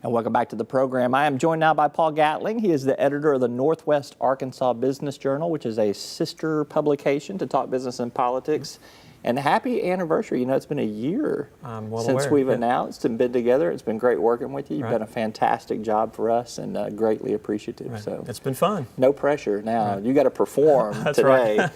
And welcome back to the program. I am joined now by Paul Gatling. He is the editor of the Northwest Arkansas Business Journal, which is a sister publication to Talk Business and Politics. And happy anniversary. You know, it's been a year since we've announced and been together. It's been great working with you. You've done a fantastic job for us and greatly appreciative. So it's been fun. No pressure now. You got to perform today.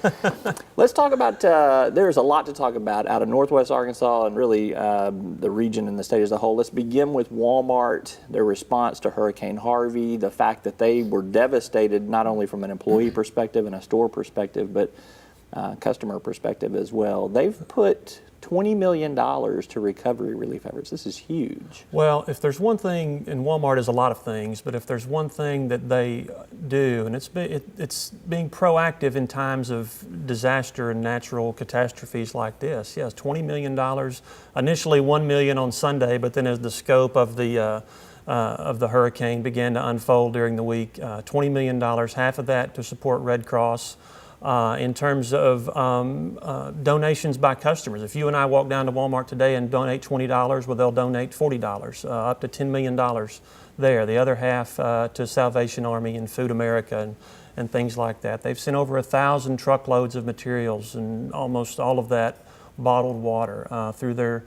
Let's talk about, there's a lot to talk about out of Northwest Arkansas and really the region and the state as a whole. Let's begin with Walmart, their response to Hurricane Harvey, the fact that they were devastated not only from an employee perspective and a store perspective, but customer perspective as well. They've put $20 million to recovery relief efforts. This is huge. Well, if there's one thing, and Walmart is a lot of things, but if there's one thing that they do, and it's being proactive in times of disaster and natural catastrophes like this. Yes, $20 million. Initially $1 million on Sunday, but then as the scope of the hurricane began to unfold during the week, $20 million, half of that to support Red Cross. In terms of donations by customers. If you and I walk down to Walmart today and donate $20, well, they'll donate $40, up to $10 million there. The other half to Salvation Army and Food America and things like that. They've sent over 1,000 truckloads of materials and almost all of that bottled water through their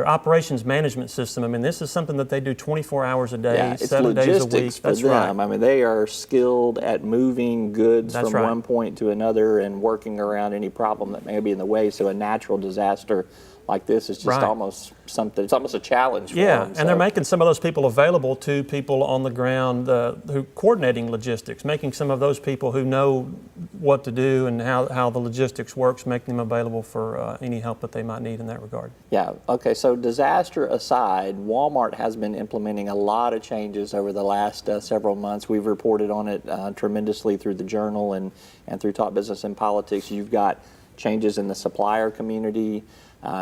operations management system. I mean, this is something that they do 24 hours a day, 7 days a week. That's right. I mean, they are skilled at moving goods from one point to another and working around any problem that may be in the way. So a natural disaster like this is just almost something, it's almost a challenge for them. And they're making some of those people available to people on the ground who coordinating logistics, making some of those people who know what to do and how the logistics works, making them available for any help that they might need in that regard. Yeah, okay, so disaster aside, Walmart has been implementing a lot of changes over the last several months. We've reported on it tremendously through the Journal and through Talk Business and Politics. You've got changes in the supplier community.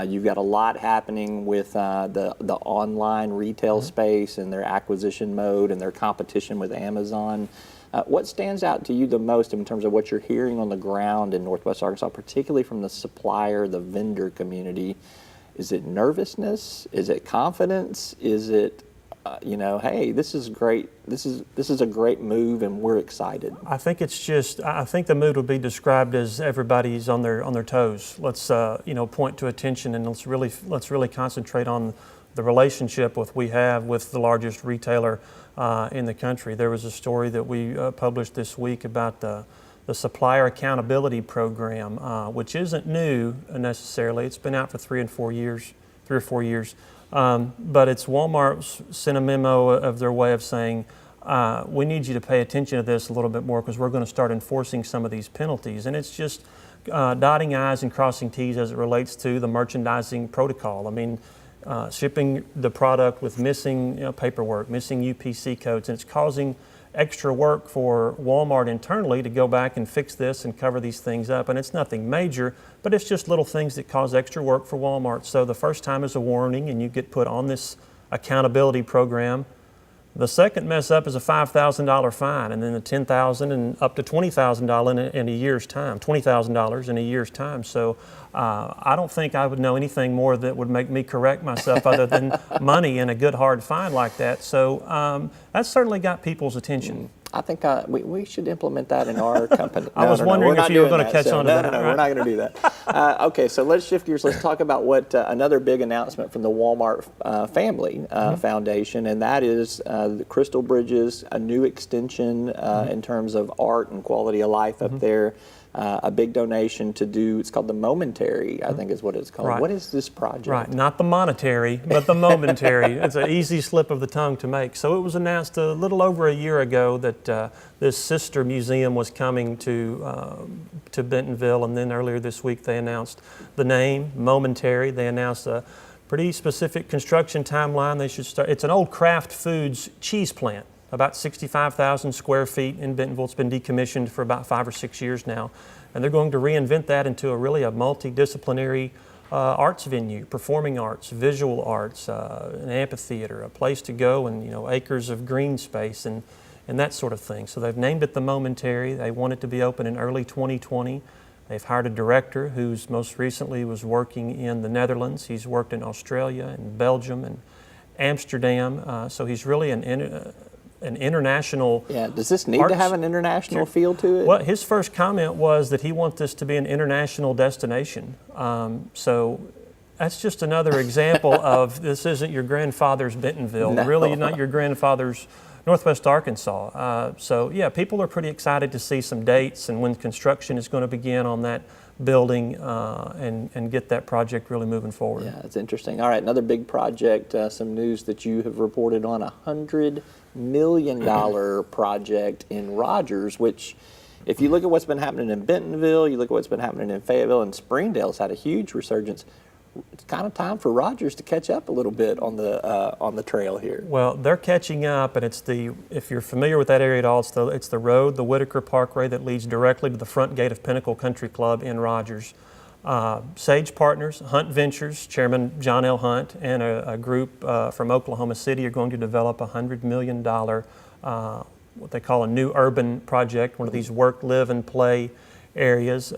You've got a lot happening with the online retail space and their acquisition mode and their competition with Amazon. What stands out to you the most in terms of what you're hearing on the ground in Northwest Arkansas, particularly from the supplier, the vendor community? Is it nervousness? Is it confidence? Is it hey, this is great. This is a great move, and we're excited. I think it's just. I think the mood would be described as everybody's on their toes. Let's point to attention, and let's really concentrate on the relationship we have with the largest retailer in the country. There was a story that we published this week about the Supplier Accountability Program, which isn't new necessarily. It's been out for 3 or 4 years. But it's Walmart sent a memo of their way of saying, we need you to pay attention to this a little bit more because we're going to start enforcing some of these penalties. And it's just dotting I's and crossing T's as it relates to the merchandising protocol. I mean, shipping the product with missing paperwork, missing UPC codes, and it's causing extra work for Walmart internally to go back and fix this and cover these things up. And it's nothing major, but it's just little things that cause extra work for Walmart. So the first time is a warning and you get put on this accountability program. The second mess up is a $5,000 fine, and then the $10,000 and up to $20,000 in a year's time, $20,000 in a year's time. So I don't think I would know anything more that would make me correct myself other than money and a good hard fine like that. So that's certainly got people's attention. I think we should implement that in our company. I was wondering if you were going to catch on to that. No, we're not going to do that. Okay, so let's shift gears. Let's talk about what another big announcement from the Walmart family foundation, and that is the Crystal Bridges, a new extension in terms of art and quality of life up there. A big donation to do, it's called the Momentary, I think is what it's called. What is this project? Right, not the monetary, but the Momentary. It's an easy slip of the tongue to make. So it was announced a little over a year ago that this sister museum was coming to Bentonville, and then earlier this week they announced the name, Momentary. They announced a pretty specific construction timeline. They should start. It's an old Kraft Foods cheese plant. About 65,000 square feet in Bentonville. It's been decommissioned for about 5 or 6 years now. And they're going to reinvent that into a multidisciplinary arts venue, performing arts, visual arts, an amphitheater, a place to go, and acres of green space and that sort of thing. So they've named it the Momentary. They want it to be open in early 2020. They've hired a director who's most recently was working in the Netherlands. He's worked in Australia and Belgium Amsterdam. So he's really an international. Yeah, does this need to have an international feel to it? Well, his first comment was that he wants this to be an international destination. So that's just another example of this isn't your grandfather's Bentonville, No. really not your grandfather's Northwest Arkansas. So yeah, people are pretty excited to see some dates and when construction is going to begin on that building and get that project really moving forward. Yeah, it's interesting. All right, another big project, some news that you have reported on, $100 million project in Rogers, which if you look at what's been happening in Bentonville, you look at what's been happening in Fayetteville, and Springdale's had a huge resurgence. It's kind of time for Rogers to catch up a little bit on the trail here. Well, they're catching up, and if you're familiar with that area at all, it's the road, the Whitaker Parkway, that leads directly to the front gate of Pinnacle Country Club in Rogers. Sage Partners, Hunt Ventures, Chairman John L. Hunt, and a group from Oklahoma City are going to develop a $100 million, what they call a new urban project, one of these work, live, and play areas.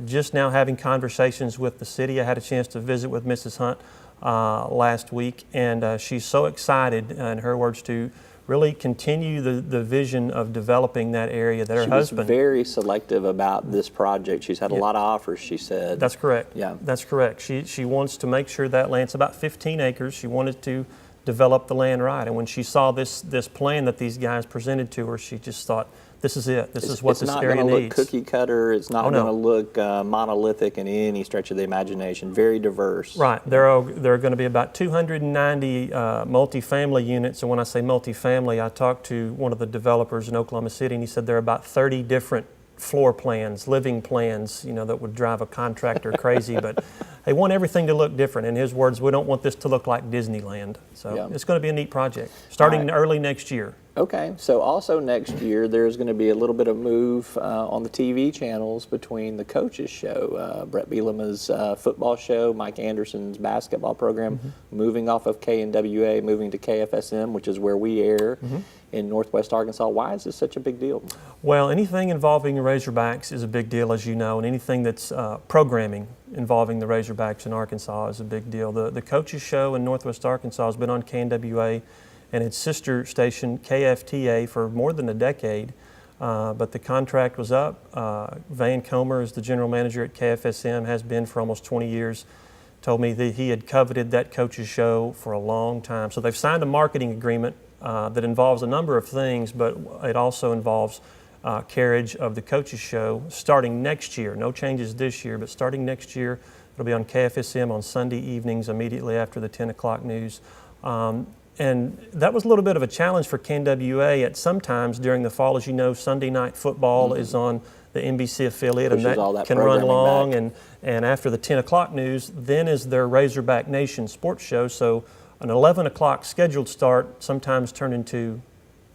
Just now having conversations with the city. I had a chance to visit with Mrs. Hunt last week, and she's so excited, in her words, to really continue the vision of developing that area that her husband. She was very selective about this project. She's had a lot of offers, she said. That's correct. Yeah. That's correct. She wants to make sure that land's about 15 acres. She wanted to develop the land right. And when she saw this plan that these guys presented to her, she just thought, this is it. This is what this area needs. It's not going to look cookie cutter. It's not going to look monolithic in any stretch of the imagination. Very diverse. Right. There are going to be about 290 multifamily units. And when I say multifamily, I talked to one of the developers in Oklahoma City, and he said there are about 30 different floor plans, living plans, that would drive a contractor crazy. But they want everything to look different. In his words, we don't want this to look like Disneyland. So it's going to be a neat project, starting early next year. Okay, so also next year there's going to be a little bit of move on the TV channels between the coaches show, Brett Bielema's football show, Mike Anderson's basketball program, moving off of KNWA, moving to KFSM, which is where we air in Northwest Arkansas. Why is this such a big deal? Well, anything involving the Razorbacks is a big deal, as you know, and anything that's programming involving the Razorbacks in Arkansas is a big deal. The coaches show in Northwest Arkansas has been on KNWA and its sister station, KFTA, for more than a decade, but the contract was up. Van Comer is the general manager at KFSM, has been for almost 20 years, told me that he had coveted that coach's show for a long time. So they've signed a marketing agreement that involves a number of things, but it also involves carriage of the coach's show starting next year. No changes this year, but starting next year, it'll be on KFSM on Sunday evenings immediately after the 10 o'clock news. And that was a little bit of a challenge for KNWA at sometimes during the fall. As you know, Sunday night football is on the NBC affiliate, and that can run long. And after the 10 o'clock news, then is their Razorback Nation sports show. So an 11 o'clock scheduled start sometimes turn into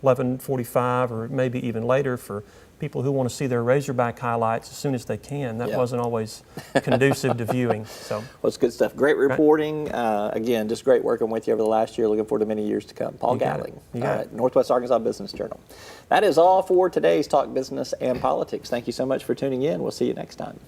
11:45 or maybe even later for people who want to see their Razorback highlights as soon as they can. That wasn't always conducive to viewing. So, well, it's good stuff. Great reporting. Again, just great working with you over the last year. Looking forward to many years to come. Paul Gatling, Northwest Arkansas Business Journal. That is all for today's Talk Business and Politics. Thank you so much for tuning in. We'll see you next time.